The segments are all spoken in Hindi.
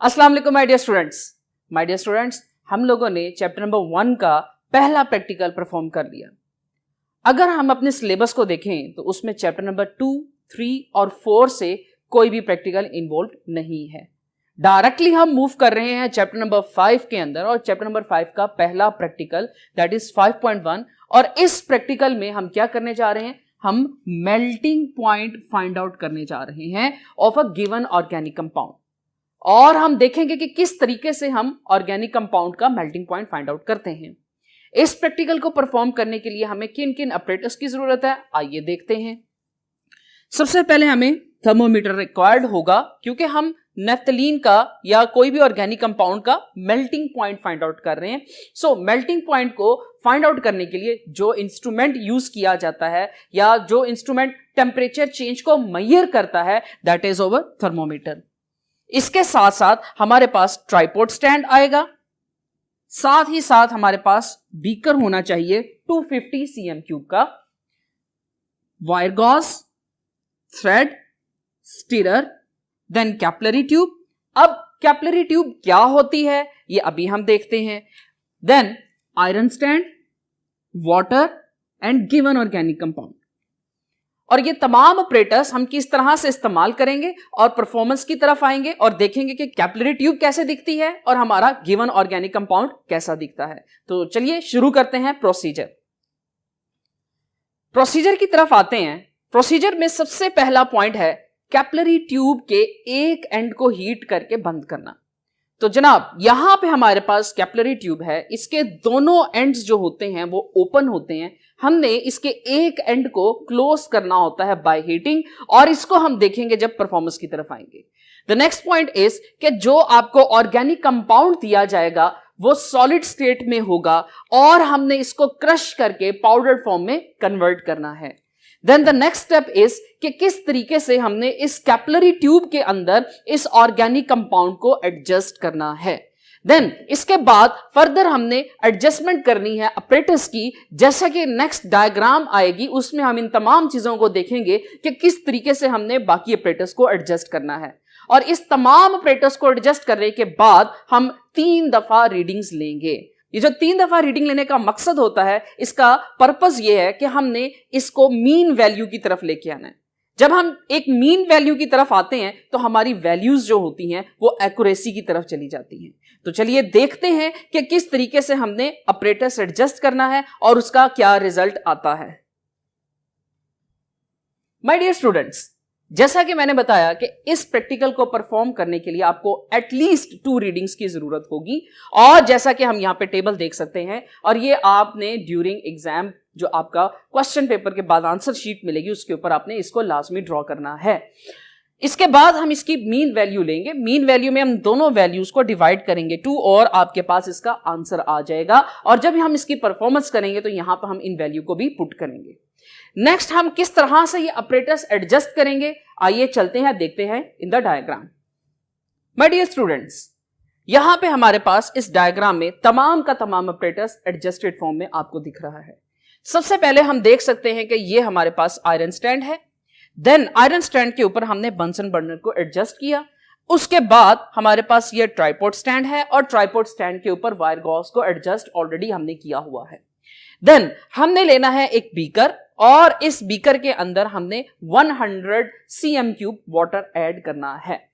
अस्सलाम वालेकुम माय डियर स्टूडेंट्स, हम लोगों ने चैप्टर नंबर 1 का पहला प्रैक्टिकल परफॉर्म कर लिया। अगर हम अपने सिलेबस को देखें तो उसमें चैप्टर नंबर 2, 3 और 4 से कोई भी प्रैक्टिकल इन्वॉल्व नहीं है। डायरेक्टली हम मूव कर रहे हैं चैप्टर नंबर 5 के अंदर, और चैप्टर नंबर 5 का पहला प्रैक्टिकल दैट इज 5.1। और इस प्रैक्टिकल में हम क्या करने जा रहे हैं? हम मेल्टिंग पॉइंट फाइंड आउट करने जा रहे हैं of a given organic compound, और हम देखेंगे कि किस तरीके से हम ऑर्गेनिक कंपाउंड का मेल्टिंग पॉइंट फाइंड आउट करते हैं। इस प्रैक्टिकल को परफॉर्म करने के लिए हमें किन किन ऑपरेटर्स की जरूरत है, आइए देखते हैं। सबसे पहले हमें थर्मोमीटर रिक्वायर्ड होगा, क्योंकि हम नेफ्थलीन का या कोई भी ऑर्गेनिक कंपाउंड का मेल्टिंग पॉइंट फाइंड आउट कर रहे हैं। सो मेल्टिंग पॉइंट को फाइंड आउट करने के लिए जो इंस्ट्रूमेंट यूज किया जाता है या जो इंस्ट्रूमेंट टेम्परेचर चेंज को मेजर करता है, दैट इज ओवर थर्मोमीटर। इसके साथ साथ हमारे पास ट्राइपॉड स्टैंड आएगा, साथ ही साथ हमारे पास बीकर होना चाहिए 250 cm³ का, wire gauge, thread, stirrer, then capillary tube. अब कैपिलरी ट्यूब क्या होती है ये अभी हम देखते हैं। Then iron stand, water and given organic compound. और ये तमाम ऑपरेटर्स हम किस तरह से इस्तेमाल करेंगे और परफॉर्मेंस की तरफ आएंगे और देखेंगे कि कैपिलरी ट्यूब कैसे दिखती है और हमारा गिवन ऑर्गेनिक कंपाउंड कैसा दिखता है। तो चलिए शुरू करते हैं प्रोसीजर की तरफ आते हैं। प्रोसीजर में सबसे पहला पॉइंट है कैपिलरी ट्यूब के एक एंड को हीट करके बंद करना। तो जनाब यहां पे हमारे पास कैपिलरी ट्यूब है, इसके दोनों एंड्स जो होते हैं वो ओपन होते हैं। हमने इसके एक एंड को क्लोज करना होता है बाय हीटिंग, और इसको हम देखेंगे जब परफॉर्मेंस की तरफ आएंगे। द नेक्स्ट पॉइंट इज कि जो आपको ऑर्गेनिक कंपाउंड दिया जाएगा वो सॉलिड स्टेट में होगा, और हमने इसको क्रश करके पाउडर फॉर्म में कन्वर्ट करना है। Then the next step is कि किस तरीके से हमने इस कैपिलरी ट्यूब के अंदर इस ऑर्गेनिक कंपाउंड को एडजस्ट करना है। देन इसके बाद फर्दर हमने एडजस्टमेंट करनी है ऑपरेटर्स की, जैसा कि नेक्स्ट डायग्राम आएगी उसमें हम इन तमाम चीजों को देखेंगे कि किस तरीके से हमने बाकी ऑपरेटर्स को एडजस्ट करना है। और इस तमाम ऑपरेटर्स को एडजस्ट करने के बाद हम 3 दफा रीडिंग्स लेंगे। ये जो 3 दफा रीडिंग लेने का मकसद होता है, इसका पर्पस ये है कि हमने इसको मीन वैल्यू की तरफ लेके आना है। जब हम एक मीन वैल्यू की तरफ आते हैं तो हमारी वैल्यूज जो होती हैं वो एक्यूरेसी की तरफ चली जाती हैं। तो चलिए देखते हैं कि किस तरीके से हमने ऑपरेटर्स एडजस्ट करना है और उसका क्या रिजल्ट आता है। माय डियर स्टूडेंट्स, जैसा कि मैंने बताया कि इस प्रैक्टिकल को परफॉर्म करने के लिए आपको एटलीस्ट 2 रीडिंग्स की जरूरत होगी, और जैसा कि हम यहां पे टेबल देख सकते हैं, और ये आपने ड्यूरिंग एग्जाम जो आपका क्वेश्चन पेपर के बाद आंसर शीट मिलेगी उसके ऊपर आपने इसको लाजमी ड्रॉ करना है। इसके बाद हम इसकी मीन वैल्यू लेंगे। मीन वैल्यू में हम दोनों वैल्यूज को डिवाइड करेंगे 2, और आपके पास इसका आंसर आ जाएगा। और जब हम इसकी परफॉर्मेंस करेंगे तो यहां पर हम इन वैल्यू को भी पुट करेंगे। नेक्स्ट हम किस तरह से ये ऑपरेटर्स एडजस्ट करेंगे, आइए चलते हैं, देखते हैं in the diagram. My dear students, यहां पे हमारे पास इस डायग्राम में तमाम का तमाम ऑपरेटर्स एडजस्टेड फॉर्म में आपको दिख रहा है। सबसे पहले हम देख सकते हैं कि ये हमारे पास आयरन स्टैंड है। देन आयरन स्टैंड के ऊपर हमने बंसन बर्नर को एडजस्ट किया। उसके बाद हमारे पास ये ट्राइपॉड स्टैंड है, और ट्राइपॉड स्टैंड के ऊपर वायर गॉज को एडजस्ट ऑलरेडी हमने किया हुआ है। देन हमने लेना है एक बीकर, और इस बीकर के अंदर हमने 100 cm³ वाटर ऐड करना है।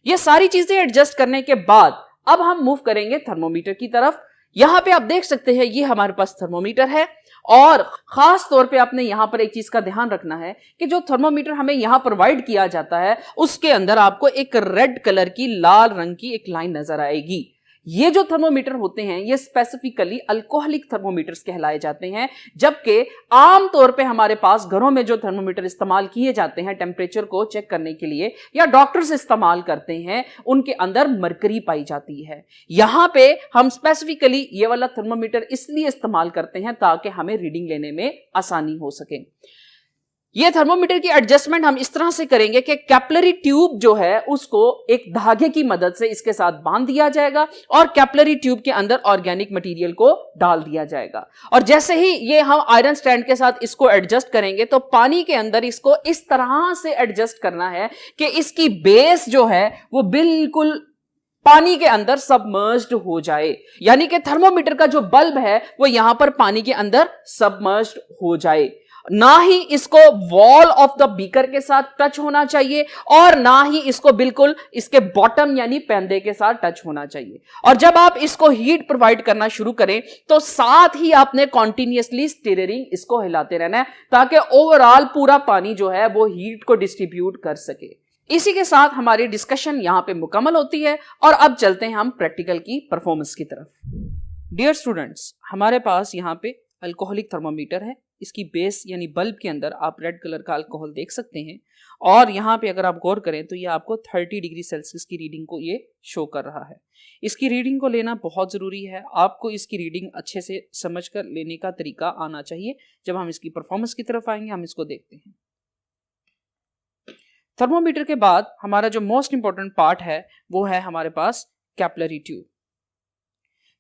ये सारी चीजें एडजस्ट करने के बाद अब हम मूव करेंगे थर्मोमीटर की तरफ। यहां पे आप देख सकते हैं ये हमारे पास थर्मोमीटर है, और खास तौर पे आपने यहां पर एक चीज का ध्यान रखना है कि जो थर्मोमीटर हमें यहां प्रोवाइड किया जाता है उसके अंदर आपको एक रेड कलर की, लाल रंग की एक लाइन नजर आएगी। ये जो थर्मोमीटर होते हैं ये स्पेसिफिकली अल्कोहलिक थर्मोमीटर्स कहलाए जाते हैं, जबकि आम तौर पे हमारे पास घरों में जो थर्मोमीटर इस्तेमाल किए जाते हैं टेम्परेचर को चेक करने के लिए या डॉक्टर्स इस्तेमाल करते हैं, उनके अंदर मरकरी पाई जाती है। यहां पे हम स्पेसिफिकली ये वाला थर्मोमीटर इसलिए इस्तेमाल करते हैं ताकि हमें रीडिंग लेने में आसानी हो सके। ये थर्मोमीटर की एडजस्टमेंट हम इस तरह से करेंगे कि कैपिलरी ट्यूब जो है उसको एक धागे की मदद से इसके साथ बांध दिया जाएगा, और कैपिलरी ट्यूब के अंदर ऑर्गेनिक मटेरियल को डाल दिया जाएगा। और जैसे ही ये हम आयरन स्टैंड के साथ इसको एडजस्ट करेंगे तो पानी के अंदर इसको इस तरह से एडजस्ट करना है कि इसकी बेस जो है वो बिल्कुल पानी के अंदर सबमर्ज्ड हो जाए, यानी कि थर्मोमीटर का जो बल्ब है वो यहां पर पानी के अंदर सबमर्ज्ड हो जाए। ना ही इसको वॉल ऑफ द बीकर के साथ टच होना चाहिए और ना ही इसको बिल्कुल इसके बॉटम यानी पैंदे के साथ टच होना चाहिए। और जब आप इसको हीट प्रोवाइड करना शुरू करें तो साथ ही आपने कॉन्टिन्यूसली स्टिरिंग इसको हिलाते रहना है ताकि ओवरऑल पूरा पानी जो है वो हीट को डिस्ट्रीब्यूट कर सके। इसी के साथ हमारी डिस्कशन यहां पे मुकम्मल होती है और अब चलते हैं हम प्रैक्टिकल की परफॉर्मेंस की तरफ। डियर स्टूडेंट्स, हमारे पास यहां पे अल्कोहलिक थर्मोमीटर है। इसकी बेस यानी बल्ब के अंदर आप रेड कलर का अल्कोहल देख सकते हैं और यहाँ पे अगर आप गौर करें तो ये आपको 30 डिग्री सेल्सियस की रीडिंग को ये शो कर रहा है। इसकी रीडिंग को लेना बहुत ज़रूरी है। आपको इसकी रीडिंग अच्छे से समझकर लेने का तरीका आना चाहिए। जब हम इसकी परफॉर्मेंस की तरफ आएंगे हम इसको देखते हैं। थर्मोमीटर के बाद हमारा जो मोस्ट इंपॉर्टेंट पार्ट है वो है हमारे पास कैपिलरी ट्यूब।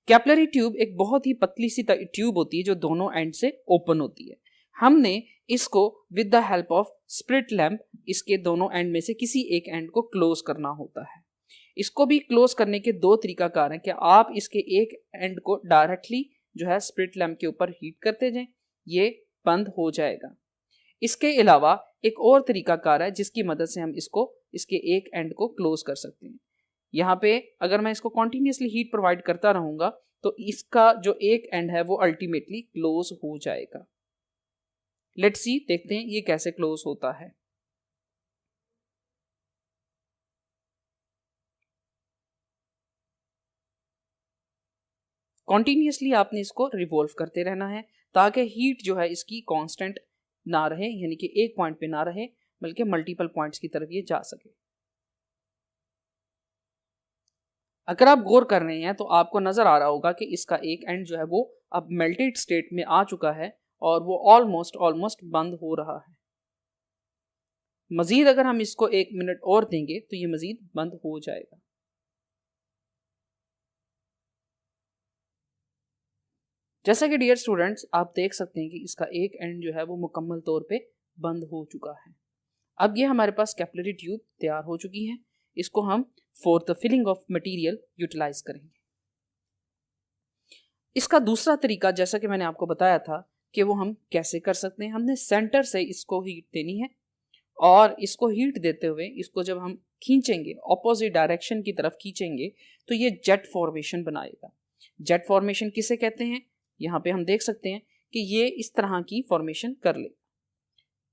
कैपिलरी ट्यूब एक बहुत ही पतली सी ट्यूब होती है जो दोनों एंड से ओपन होती है। हमने इसको with the help of spirit lamp इसके दोनों एंड में से किसी एक एंड को क्लोज करना होता है। इसको भी क्लोज करने के दो तरीकाकार हैं कि आप इसके एक एंड को डायरेक्टली जो है स्प्रिट लैंप के ऊपर हीट करते जाएं, ये बंद हो जाएगा। इसके अलावा एक और तरीकाकार है जिसकी मदद से हम इसको इसके एक एंड को क्लोज कर सकते हैं। यहाँ पे अगर मैं इसको कॉन्टिन्यूसली हीट प्रोवाइड करता रहूंगा तो इसका जो एक एंड है वो अल्टीमेटली क्लोज हो जाएगा। लेट्स सी, देखते हैं ये कैसे क्लोज होता है। कॉन्टिन्यूसली आपने इसको रिवॉल्व करते रहना है ताकि हीट जो है इसकी कांस्टेंट ना रहे, यानी कि एक पॉइंट पे ना रहे बल्कि मल्टीपल पॉइंट्स की तरफ ये जा सके। अगर आप गौर कर रहे हैं तो आपको नजर आ रहा होगा कि इसका एक एंड जो है वो अब मेल्टेड स्टेट में आ चुका है और वो ऑलमोस्ट बंद हो रहा है। मजीद अगर हम इसको 1 मिनट और देंगे तो ये मजीद बंद हो जाएगा। जैसा कि डियर स्टूडेंट्स आप देख सकते हैं कि इसका एक एंड जो है वो मुकम्मल तौर पे बंद हो चुका है। अब ये हमारे पास कैपिलरी ट्यूब तैयार हो चुकी है। इसको हम for the filling of material utilise करेंगे। इसका दूसरा तरीका जैसा कि मैंने आपको बताया था कि वो हम कैसे कर सकते हैं। हमने सेंटर से इसको हीट देनी है और इसको हीट देते हुए इसको जब हम खींचेंगे ऑपोजिट डायरेक्शन की तरफ खींचेंगे तो ये जेट फॉर्मेशन बनाएगा। जेट फॉर्मेशन किसे कहते हैं, यहाँ पे हम देख सकते हैं कि ये इस तरह की फॉर्मेशन कर ले।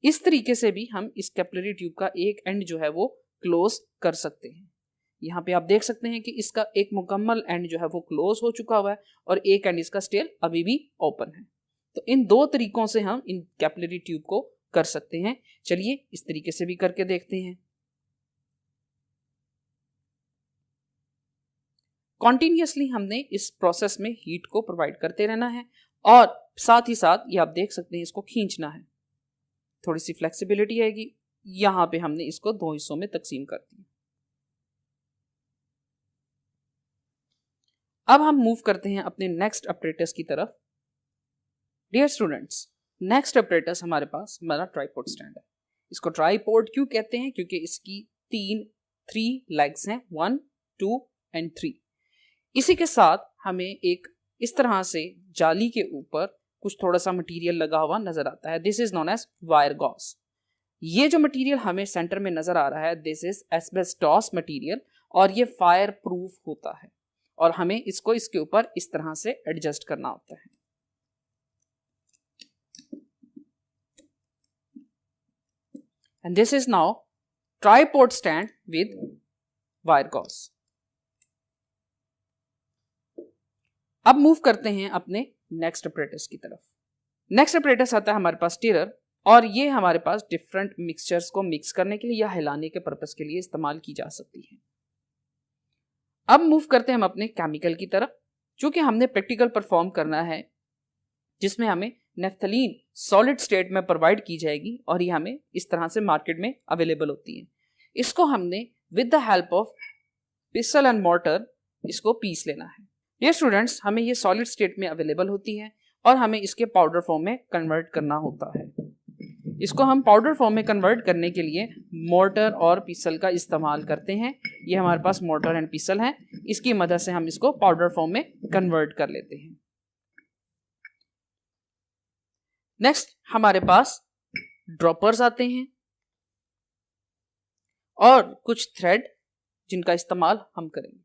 इस तरीके से भी हम इस कैपिलरी ट्यूब का एक एंड जो है वो क्लोज कर सकते हैं। यहाँ पे आप देख सकते हैं कि इसका एक मुकम्मल एंड जो है वो क्लोज हो चुका हुआ है और एक एंड इसका स्टिल अभी भी ओपन है। तो इन दो तरीकों से हम इन कैपिलरी ट्यूब को कर सकते हैं। चलिए इस तरीके से भी करके देखते हैं। कॉन्टिन्यूसली हमने इस प्रोसेस में हीट को प्रोवाइड करते रहना है और साथ ही साथ ये आप देख सकते हैं इसको खींचना है। थोड़ी सी फ्लेक्सिबिलिटी आएगी। यहां पे हमने इसको दो हिस्सों में तकसीम कर दिया। अब हम मूव करते हैं अपने नेक्स्ट ऑपरेटर्स की तरफ। डियर स्टूडेंट्स, नेक्स्ट ऑपरेटर्स हमारे पास हमारा ट्राइपॉड स्टैंड है। इसको ट्राइपॉड क्यों कहते हैं, क्योंकि इसकी 3 लेग्स हैं, 1, 2 एंड 3। इसी के साथ हमें एक इस तरह से जाली के ऊपर कुछ थोड़ा सा मटेरियल लगा हुआ नजर आता है। This is known as wire gauze. ये जो मटेरियल हमें सेंटर में नजर आ रहा है दिस इज एस्बेस्टॉस मटेरियल और ये फायर प्रूफ होता है और हमें इसको इसके ऊपर इस तरह से एडजस्ट करना होता है। And this is now tripod stand with wire Gauss. अब मूव करते हैं अपने नेक्स्ट ऑपरेटर्स की तरफ। नेक्स्ट ऑपरेटर्स आता है हमारे पास स्टीरर और ये हमारे पास डिफरेंट मिक्सचर्स को मिक्स करने के लिए या हिलाने के पर्पस के लिए इस्तेमाल की जा सकती है। अब मूव करते हैं हम अपने केमिकल की तरफ। चूंकि हमने प्रैक्टिकल परफॉर्म करना है जिसमें हमें नेफ्थलीन सॉलिड स्टेट में प्रोवाइड की जाएगी और ये हमें इस तरह से मार्केट में अवेलेबल होती है। इसको हमने with the help of pistol and mortar इसको पीस लेना है। ये स्टूडेंट्स, हमें ये सॉलिड स्टेट में अवेलेबल होती है और हमें इसके पाउडर फॉर्म में कन्वर्ट करना होता है। इसको हम पाउडर फॉर्म में कन्वर्ट करने के लिए मोर्टर और पिसल का इस्तेमाल करते हैं। ये हमारे पास मोर्टर एंड पिसल है, इसकी मदद से हम इसको पाउडर फॉर्म में कन्वर्ट कर लेते हैं। नेक्स्ट हमारे पास ड्रॉपर्स आते हैं और कुछ थ्रेड जिनका इस्तेमाल हम करेंगे।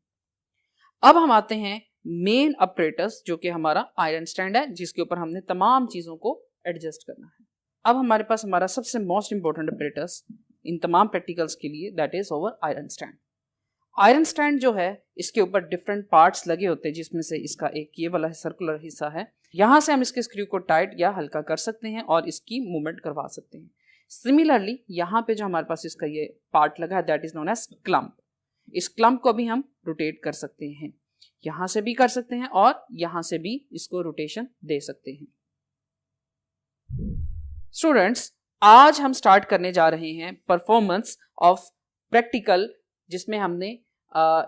अब हम आते हैं मेन ऑपरेटर्स, जो कि हमारा आयरन स्टैंड है, जिसके ऊपर हमने तमाम चीजों को एडजस्ट करना है। अब हमारे पास हमारा सबसे मोस्ट इंपॉर्टेंट ऑपरेटर्स इन तमाम प्रैक्टिकल्स के लिए, that is over iron stand. Iron stand जो है, इसके ऊपर डिफरेंट पार्ट्स लगे होते हैं, जिसमें से इसका एक ये वाला सर्कुलर हिस्सा है। यहां से हम इसके स्क्रू को टाइट या हल्का कर सकते हैं और इसकी मूवमेंट करवा सकते हैं। सिमिलरली यहाँ पे जो हमारे पास इसका ये पार्ट लगा है, that is known as clamp. इस क्लम्प को भी हम रोटेट कर सकते हैं, यहां से भी कर सकते हैं और यहां से भी इसको रोटेशन दे सकते हैं। स्टूडेंट्स, आज हम स्टार्ट करने जा रहे हैं परफॉर्मेंस ऑफ प्रैक्टिकल, जिसमें हमने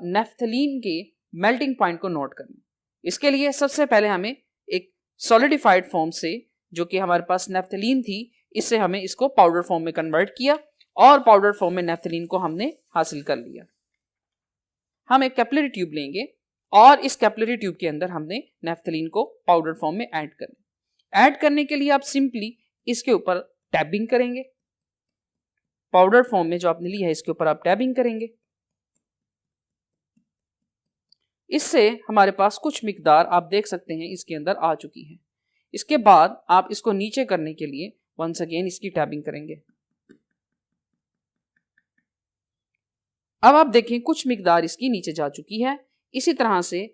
नेफ्थलीन के मेल्टिंग पॉइंट को नोट करना। इसके लिए सबसे पहले हमें एक सॉलिडिफाइड फॉर्म से, जो कि हमारे पास नेफ्थलीन थी, इससे हमें इसको पाउडर फॉर्म में कन्वर्ट किया और पाउडर फॉर्म में नेफ्थलीन को हमने हासिल कर लिया। हम एक कैपिलरी ट्यूब लेंगे और इस कैपिलरी ट्यूब के अंदर हमने नेफ्थलीन को पाउडर फॉर्म में ऐड करने के लिए आप सिंपली इसके ऊपर टैबिंग करेंगे। पाउडर फॉर्म में जो आपने ली है, इसके ऊपर आप टैबिंग करेंगे। इससे हमारे पास कुछ मिकदार आप देख सकते हैं इसके अंदर आ चुकी है। इसके बाद आप इसको नीचे करने के लिए वंस अगेन इसकी टैबिंग करेंगे। अब आप देखें कुछ मिकदार इसकी नीचे जा चुकी है। इसी तरह से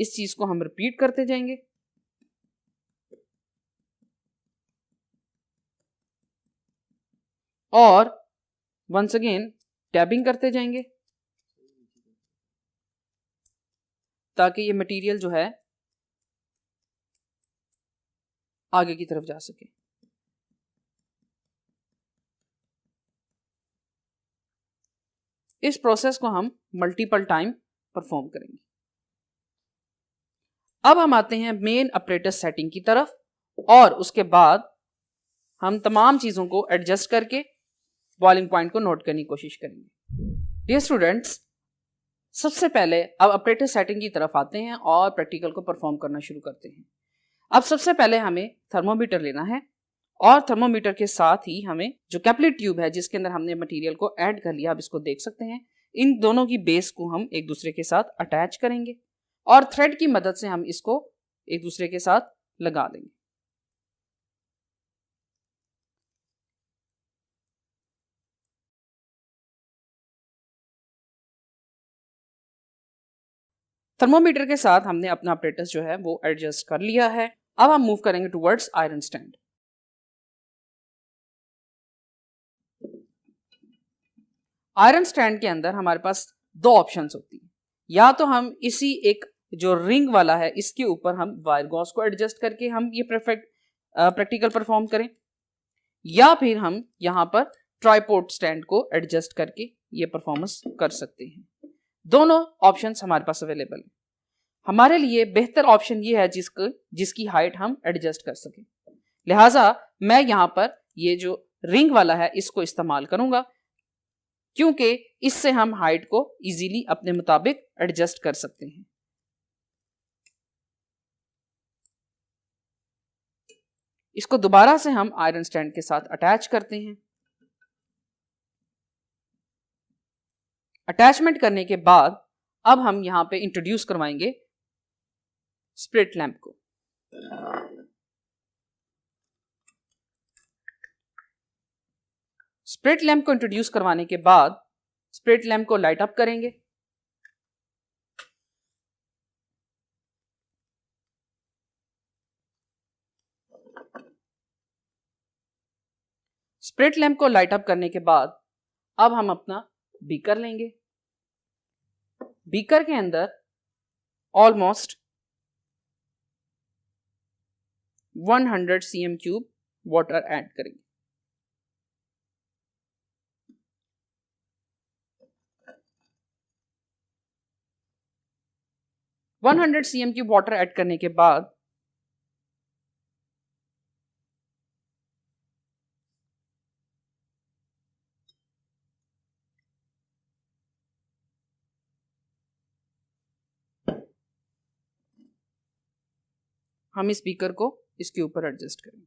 इस चीज को हम रिपीट करते जाएंगे। और वंस अगेन टैबिंग करते जाएंगे, ताकि ये मटेरियल जो है आगे की तरफ जा सके। इस प्रोसेस को हम मल्टीपल टाइम परफॉर्म करेंगे। अब हम आते हैं मेन ऑपरेटर सेटिंग की तरफ, और उसके बाद हम तमाम चीजों को एडजस्ट करके बॉइलिंग पॉइंट को नोट करने की कोशिश करेंगे। डियर स्टूडेंट्स, सबसे पहले अब ऑपरेटर सेटिंग की तरफ आते हैं और प्रैक्टिकल को परफॉर्म करना शुरू करते हैं। अब सबसे पहले हमें थर्मोमीटर लेना है और थर्मोमीटर के साथ ही हमें जो कैपिलरी ट्यूब है, जिसके अंदर हमने मटेरियल को ऐड कर लिया, आप इसको देख सकते हैं, इन दोनों की बेस को हम एक दूसरे के साथ अटैच करेंगे और थ्रेड की मदद से हम इसको एक दूसरे के साथ लगा देंगे। थर्मोमीटर के साथ हमने अपना ऑपरेटर्स जो है वो एडजस्ट कर लिया है। अब हम मूव करेंगे towards iron stand. Iron stand के अंदर हमारे पास दो ऑप्शंस होती हैं। या तो हम इसी एक जो रिंग वाला है, इसके ऊपर हम वायर गॉस को एडजस्ट करके हम ये प्रैक्टिकल परफॉर्म करें, या फिर हम यहां पर ट्राइपॉड स्टैंड को एडजस्ट करके ये परफॉर्मेंस कर सकते हैं। दोनों ऑप्शंस हमारे पास अवेलेबल है। हमारे लिए बेहतर ऑप्शन ये है जिसकी हाइट हम एडजस्ट कर सकें। लिहाजा मैं यहां पर ये जो रिंग वाला है इसको इस्तेमाल करूंगा, क्योंकि इससे हम हाइट को इजीली अपने मुताबिक एडजस्ट कर सकते हैं। इसको दोबारा से हम आयरन स्टैंड के साथ अटैच करते हैं। अटैचमेंट करने के बाद अब हम यहां पे इंट्रोड्यूस करवाएंगे स्प्लिट लैंप को। स्प्लिट लैंप को इंट्रोड्यूस करवाने के बाद स्प्लिट लैंप को लाइट अप करेंगे। स्प्लिट लैंप को लाइट अप करने के बाद अब हम अपना बीकर लेंगे। बीकर के अंदर almost 100 cm cube water add करेंगे। $100 cm क्यूब वाटर ऐड करने के बाद हम इस बीकर को इसके ऊपर एडजस्ट करेंगे।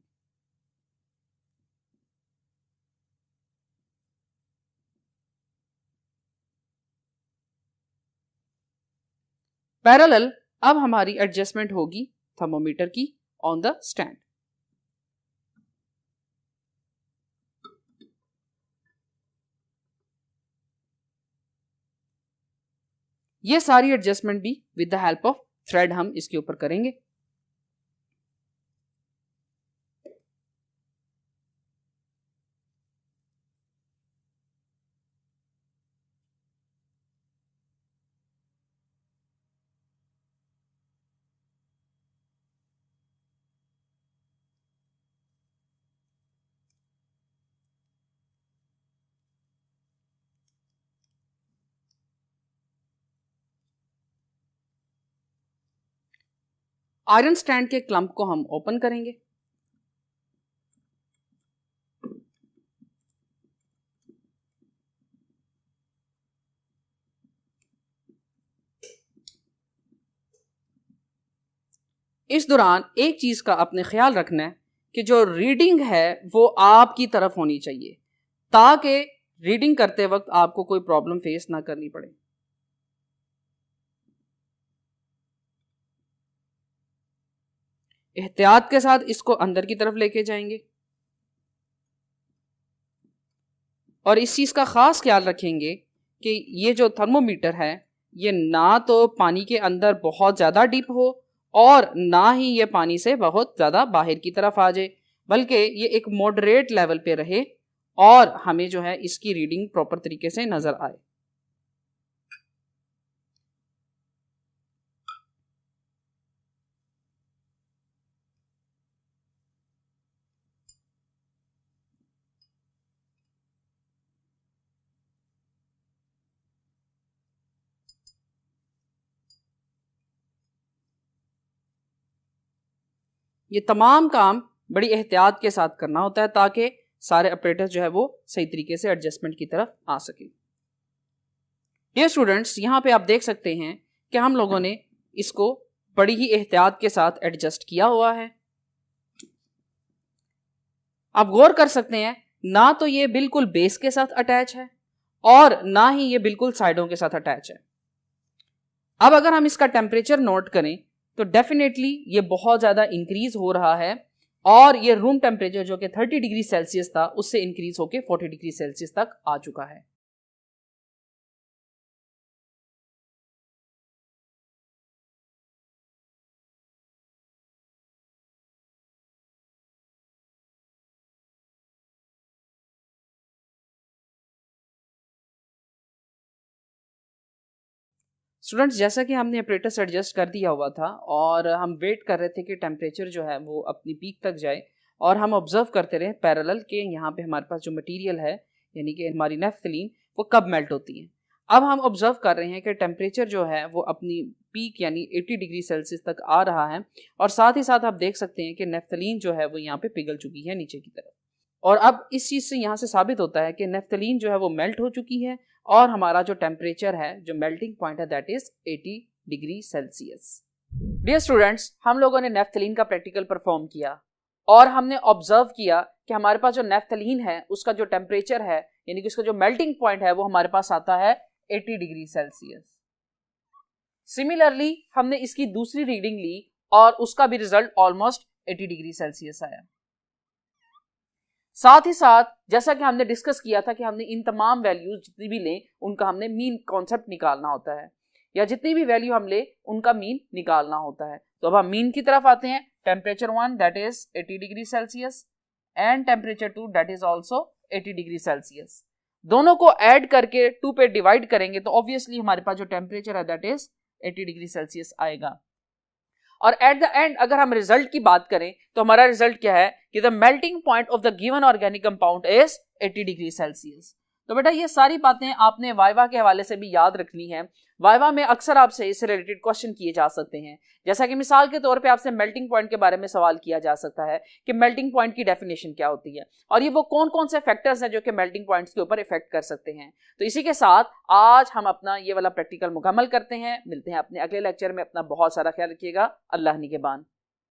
पैरेलल अब हमारी एडजस्टमेंट होगी थर्मोमीटर की ऑन द स्टैंड। ये सारी एडजस्टमेंट भी with the help of thread हम इसके ऊपर करेंगे। आयरन स्टैंड के क्लम्प को हम ओपन करेंगे। इस दौरान एक चीज का अपने ख्याल रखना है कि जो रीडिंग है वो आपकी तरफ होनी चाहिए, ताकि रीडिंग करते वक्त आपको कोई प्रॉब्लम फेस ना करनी पड़े। एहतियात के साथ इसको अंदर की तरफ लेके जाएंगे और इस चीज का खास ख्याल रखेंगे कि ये जो थर्मोमीटर है ये ना तो पानी के अंदर बहुत ज्यादा डीप हो और ना ही ये पानी से बहुत ज्यादा बाहर की तरफ आ जाए, बल्कि ये एक मॉडरेट लेवल पे रहे और हमें जो है इसकी रीडिंग प्रॉपर तरीके से नजर आए। ये तमाम काम बड़ी एहतियात के साथ करना होता है ताकि सारे ऑपरेटर्स जो है वो सही तरीके से एडजस्टमेंट की तरफ आ सके। डियर स्टूडेंट्स, यहाँ पे आप देख सकते हैं कि हम लोगों ने इसको बड़ी ही एहतियात के साथ एडजस्ट किया हुआ है। आप गौर कर सकते हैं ना तो ये बिल्कुल बेस के साथ अटैच है और ना ही ये बिल्कुल साइडों के साथ अटैच है। अब अगर हम इसका टेम्परेचर नोट करें तो डेफिनेटली ये बहुत ज़्यादा इंक्रीज हो रहा है और ये रूम टेम्परेचर जो कि 30 डिग्री सेल्सियस था उससे इंक्रीज होकर 40 डिग्री सेल्सियस तक आ चुका है। स्टूडेंट्स, जैसा कि हमने अपरेटस एडजस्ट कर दिया हुआ था और हम वेट कर रहे थे कि टेम्परेचर जो है वो अपनी पीक तक जाए और हम ऑब्जर्व करते रहे पैरेलल के यहाँ पे हमारे पास जो मटेरियल है यानी कि हमारी नेफ्थलीन वो कब मेल्ट होती है। अब हम ऑब्जर्व कर रहे हैं कि टेम्परेचर जो है वो अपनी पीक यानी 80 डिग्री सेल्सियस तक आ रहा है और साथ ही साथ आप देख सकते हैं कि नेफ्थलीन जो है वो यहाँ पे पिघल चुकी है नीचे की तरफ। और अब इस चीज़ से यहाँ से साबित होता है कि नेफ्थलीन जो है वो मेल्ट हो चुकी है और हमारा जो टेम्परेचर है, जो मेल्टिंग पॉइंट है, that is 80 degree Celsius. Dear students, हम लोगों ने नेफ्थलीन का प्रैक्टिकल परफॉर्म किया और हमने ऑब्जर्व किया कि हमारे पास जो नेफ्थलीन है उसका जो टेम्परेचर है यानी कि उसका जो मेल्टिंग पॉइंट है वो हमारे पास आता है 80 डिग्री सेल्सियस। सिमिलरली हमने इसकी दूसरी रीडिंग ली और उसका भी रिजल्ट ऑलमोस्ट 80 डिग्री सेल्सियस आया। साथ ही साथ जैसा कि हमने डिस्कस किया था कि हमने इन तमाम वैल्यूज जितनी भी लें उनका हमने मीन कॉन्सेप्ट निकालना होता है या जितनी भी वैल्यू हम ले उनका मीन निकालना होता है। तो अब हम मीन की तरफ आते हैं। Temperature 1 that is 80 degree Celsius and temperature 2 that is also 80 degree Celsius. दोनों को ऐड करके 2 पे डिवाइड करेंगे तो ऑब्वियसली हमारे पास जो टेम्परेचर है दैट इज 80 डिग्री सेल्सियस आएगा। और एट द एंड अगर हम रिजल्ट की बात करें तो हमारा रिजल्ट क्या है कि the melting point of the given organic compound is 80 degree Celsius. तो बेटा ये सारी बातें आपने वाइवा के हवाले से भी याद रखनी है। वाइवा में अक्सर आपसे इससे रिलेटेड क्वेश्चन किए जा सकते हैं, जैसा कि मिसाल के तौर पे आपसे मेल्टिंग पॉइंट के बारे में सवाल किया जा सकता है कि मेल्टिंग पॉइंट की डेफिनेशन क्या होती है और ये वो कौन कौन से फैक्टर्स हैं जो कि मेल्टिंग पॉइंट्स के ऊपर इफेक्ट कर सकते हैं। तो इसी के साथ आज हम अपना ये वाला प्रैक्टिकल मुकम्मल करते हैं। मिलते हैं अपने अगले लेक्चर में। अपना बहुत सारा ख्याल रखिएगा। अल्लाह निगहबान।